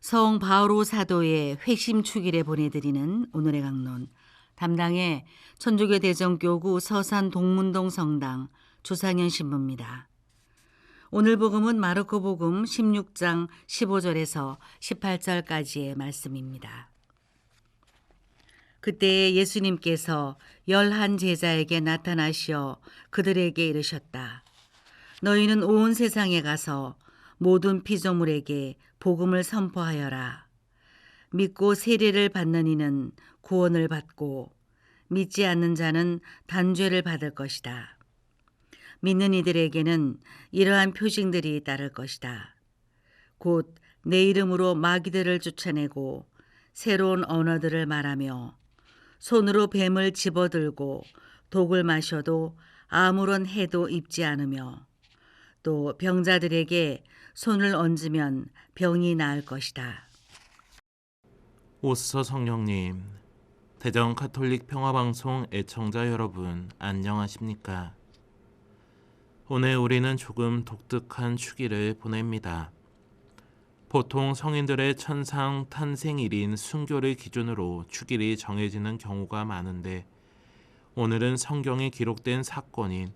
성 바오로 사도의 회심 축일에 보내드리는 오늘의 강론, 담당의 천주교 대전교구 서산 동문동 성당 주상현 신부입니다. 오늘 복음은 마르코 복음 16장 15절에서 18절까지의 말씀입니다. 그때 예수님께서 11 제자에게 나타나시어 그들에게 이르셨다. 너희는 온 세상에 가서 모든 피조물에게 복음을 선포하여라. 믿고 세례를 받는 이는 구원을 받고 믿지 않는 자는 단죄를 받을 것이다. 믿는 이들에게는 이러한 표징들이 따를 것이다. 곧 내 이름으로 마귀들을 쫓아내고 새로운 언어들을 말하며 손으로 뱀을 집어들고 독을 마셔도 아무런 해도 입지 않으며 또 병자들에게 손을 얹으면 병이 나을 것이다. 오스서 성령님, 대전 가톨릭 평화방송 애청자 여러분 안녕하십니까? 오늘 우리는 조금 독특한 축일을 보냅니다. 보통 성인들의 천상 탄생일인 순교를 기준으로 축일이 정해지는 경우가 많은데 오늘은 성경에 기록된 사건인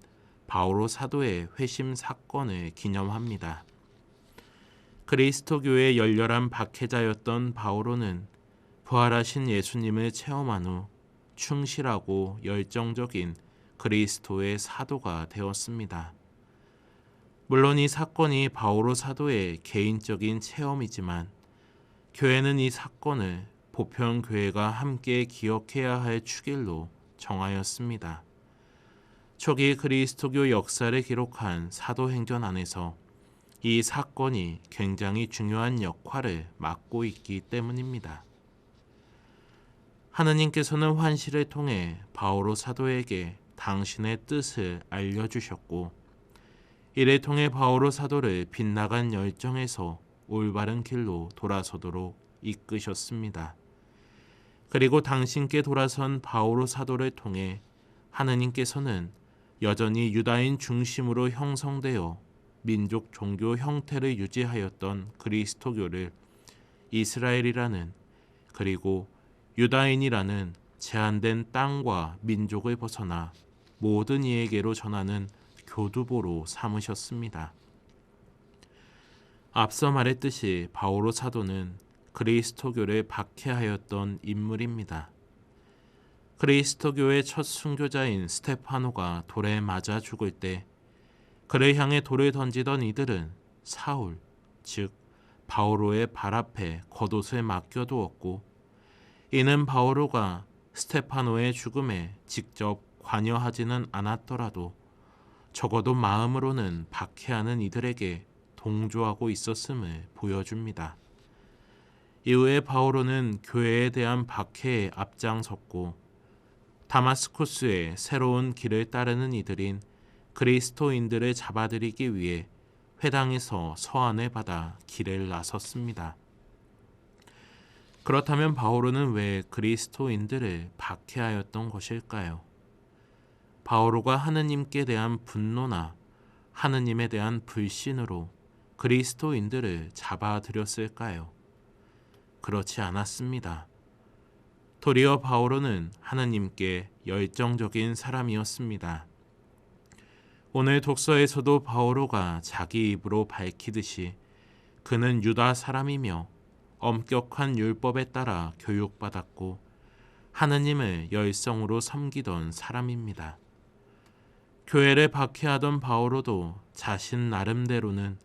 바오로 사도의 회심 사건을 기념합니다. 그리스도교의 열렬한 박해자였던 바오로는 부활하신 예수님을 체험한 후 충실하고 열정적인 그리스도의 사도가 되었습니다. 물론 이 사건이 바오로 사도의 개인적인 체험이지만 교회는 이 사건을 보편교회가 함께 기억해야 할 축일로 정하였습니다. 초기 그리스도교 역사를 기록한 사도행전 안에서 이 사건이 굉장히 중요한 역할을 맡고 있기 때문입니다. 하느님께서는 환시를 통해 바오로 사도에게 당신의 뜻을 알려주셨고 이를 통해 바오로 사도를 빗나간 열정에서 올바른 길로 돌아서도록 이끄셨습니다. 그리고 당신께 돌아선 바오로 사도를 통해 하느님께서는 여전히 유다인 중심으로 형성되어 민족 종교 형태를 유지하였던 그리스도교를 이스라엘이라는 그리고 유다인이라는 제한된 땅과 민족을 벗어나 모든 이에게로 전하는 교두보로 삼으셨습니다. 앞서 말했듯이 바오로 사도는 그리스도교를 박해하였던 인물입니다. 그리스도교의 첫 순교자인 스테파노가 돌에 맞아 죽을 때 그를 향해 돌을 던지던 이들은 사울, 즉 바오로의 발 앞에 겉옷을 맡겨두었고 이는 바오로가 스테파노의 죽음에 직접 관여하지는 않았더라도 적어도 마음으로는 박해하는 이들에게 동조하고 있었음을 보여줍니다. 이후에 바오로는 교회에 대한 박해에 앞장섰고 다마스쿠스의 새로운 길을 따르는 이들인 그리스도인들을 잡아들이기 위해 회당에서 서한을 받아 길을 나섰습니다. 그렇다면 바오로는 왜 그리스도인들을 박해하였던 것일까요? 바오로가 하느님께 대한 분노나 하느님에 대한 불신으로 그리스도인들을 잡아들였을까요? 그렇지 않았습니다. 도리어 바오로는 하느님께 열정적인 사람이었습니다. 오늘 독서에서도 바오로가 자기 입으로 밝히듯이 그는 유다 사람이며 엄격한 율법에 따라 교육받았고 하느님을 열성으로 섬기던 사람입니다. 교회를 박해하던 바오로도 자신 나름대로는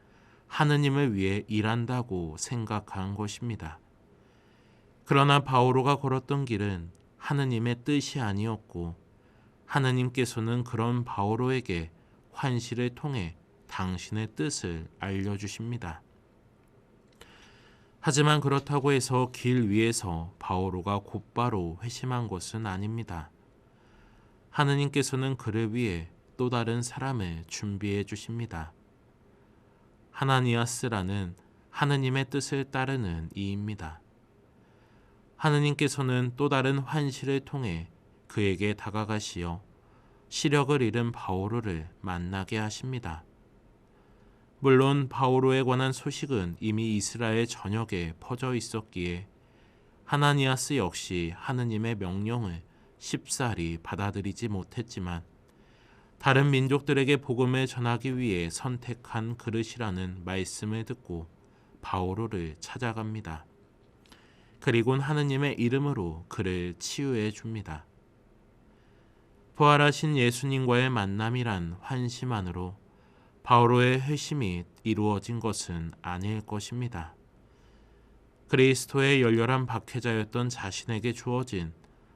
하느님을 위해 일한다고 생각한 것입니다. 그러나 바오로가 걸었던 길은 하느님의 뜻이 아니었고 하느님께서는 그런 바오로에게 환시를 통해 당신의 뜻을 알려주십니다. 하지만 그렇다고 해서 길 위에서 바오로가 곧바로 회심한 것은 아닙니다. 하느님께서는 그를 위해 또 다른 사람을 준비해 주십니다. 하나니아스라는 하느님의 뜻을 따르는 이입니다. 하느님께서는 또 다른 환시를 통해 그에게 다가가시어 시력을 잃은 바오로를 만나게 하십니다. 물론 바오로에 관한 소식은 이미 이스라엘 전역에 퍼져 있었기에 하나니아스 역시 하느님의 명령을 쉽사리 받아들이지 못했지만 다른 민족들에게 복음을 전하기 위해 선택한 그릇이라는 말씀을 듣고 바오로를 찾아갑니다. 그리곤 하느님의 이름으로 그를 치유해 줍니다. 부활하신 예수님과의 만남이란 환심만으로 바오로의 회심이 이루어진 것은 아닐 것입니다. 그리스도의 열렬한 박해자였던 자신에게 주어진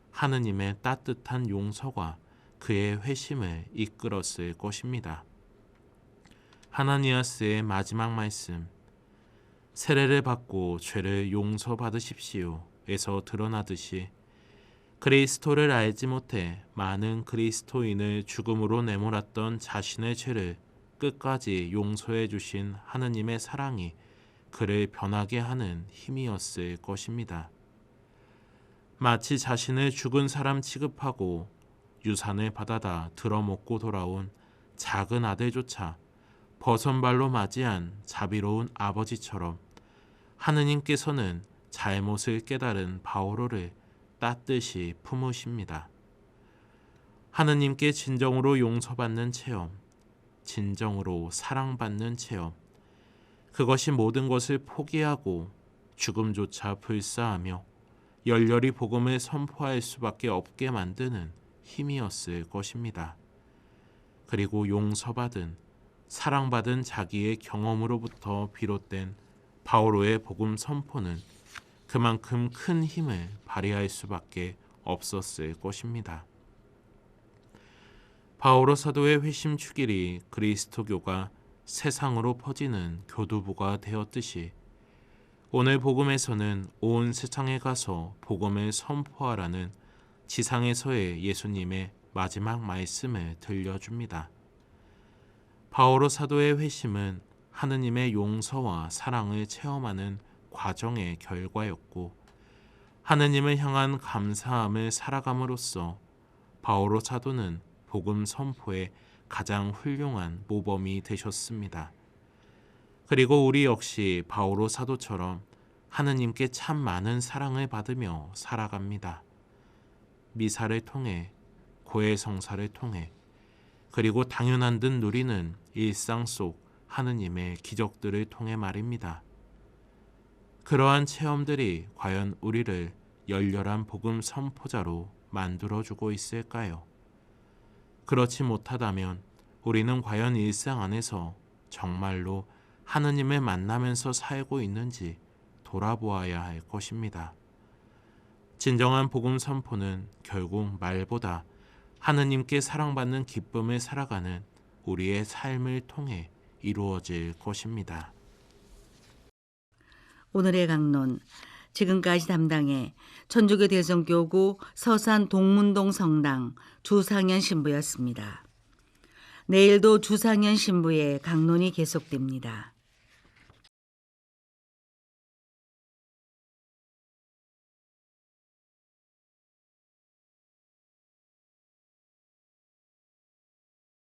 하느님의 따뜻한 용서가 그의 회심을 이끌었을 것입니다. 하나니아스의 마지막 말씀, 세례를 받고 죄를 용서받으십시오 에서 드러나듯이 그리스도를 알지 못해 많은 그리스도인을 죽음으로 내몰았던 자신의 죄를 끝까지 용서해 주신 하느님의 사랑이 그를 변하게 하는 힘이었을 것입니다. 마치 자신을 죽은 사람 취급하고 유산을 받아다 들어먹고 돌아온 작은 아들조차 버선발로 맞이한 자비로운 아버지처럼 하느님께서는 잘못을 깨달은 바오로를 따뜻이 품으십니다. 하느님께 진정으로 용서받는 체험, 진정으로 사랑받는 체험, 그것이 모든 것을 포기하고 죽음조차 불사하며 열렬히 복음을 선포할 수밖에 없게 만드는 힘이었을 것입니다. 그리고 용서받은, 사랑받은 자기의 경험으로부터 비롯된 바오로의 복음 선포는 그만큼 큰 힘을 발휘할 수밖에 없었을 것입니다. 바오로 사도의 회심 축일이 그리스도교가 세상으로 퍼지는 교두보가 되었듯이 오늘 복음에서는 온 세상에 가서 복음을 선포하라는 지상에서의 예수님의 마지막 말씀을 들려줍니다. 바오로 사도의 회심은 하느님의 용서와 사랑을 체험하는 과정의 결과였고 하느님을 향한 감사함을 살아감으로써 바오로 사도는 복음 선포의 가장 훌륭한 모범이 되셨습니다. 그리고 우리 역시 바오로 사도처럼 하느님께 참 많은 사랑을 받으며 살아갑니다. 미사를 통해, 고해성사를 통해, 그리고 당연한 듯 누리는 일상 속 하느님의 기적들을 통해 말입니다. 그러한 체험들이 과연 우리를 열렬한 복음 선포자로 만들어주고 있을까요? 그렇지 못하다면 우리는 과연 일상 안에서 정말로 하느님을 만나면서 살고 있는지 돌아보아야 할 것입니다. 진정한 복음 선포는 결국 말보다 하느님께 사랑받는 기쁨을 살아가는 우리의 삶을 통해 이루어질 것입니다. 오늘의 강론, 지금까지 담당해 천주교 대성교구 서산 동문동 성당 주상현 신부였습니다. 내일도 주상현 신부의 강론이 계속됩니다.